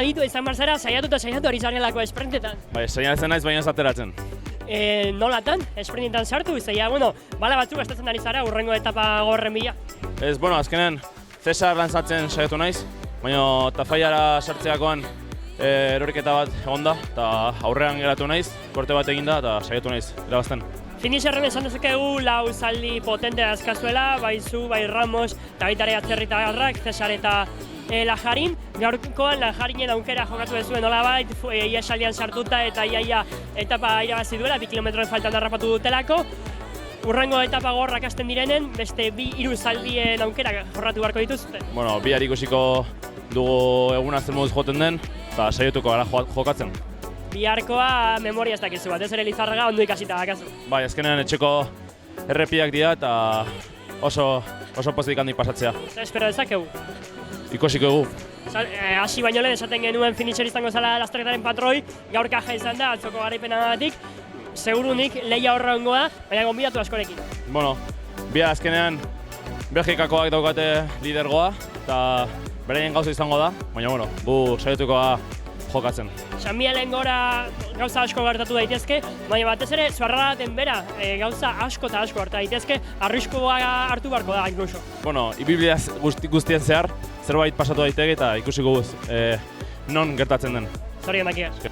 aditu izan barzara, saiatu ari zarelako esprintetan. Bai, saiatzen naiz, baina ez ateratzen. Nolatan, esprintetan sartu, zeia, bala batzuk gastatzen ari zara, urrengo etapa gorren bila. Ez, azkenen Cesar lantzatzen saiatu naiz, baina Tafaiara sartzeakoan eroriketa bat egon da, eta aurrean geratu naiz, korte bat eginda, eta saiatu naiz, irabazten. Finisherren esan dezakegu lau zaldi potente azkazuela, bai zu, bai Ramos, eta baita ere atzerritarrak, Cesar eta Lajarin. Gaurkoan Lajarinen aukera jokatu dezuen nolabait, iasaldian sartuta eta iaia etapa irabazi duela, 2 kilometroen faltan harrapatu dutelako. Urrengo etapa gorrak hasten direnen, beste 2-3 zaldien aukera jorratu beharko dituzte. Bihar ikusiko dugu eguna zer moduz joten den, eta saiatuko gara jokatzen. Biharkoa memoria ez dakizu bat, ez ere Lizarraga ondo ikasita dakazu. Bai, azkenean etxeko errepiak dira eta oso pozik handik pasatzea. Zer espero dezakegu? Ikusiko dugu. Hasi baino lehen esaten genuen finisher izango zela lasterketaren patroi, gaur kaja izan da, atzoko garaipenagatik. Segurunik lehia horrengo da, baina gonbidatu askorekin. Bihar azkenean Belgikakoak daukate lidergoa, eta beraien gauza izango da, baina gu saiatuko jokatzen. San Miguelen gora gauza asko gertatu daitezke, baina batez ere Zuarraraten bera gauza asko eta asko hartu daitezke, arriskua hartu beharko da inkluso. Ibilia guztien zehar zerbait pasatu daiteke eta ikusiko non gertatzen den. Zorionak.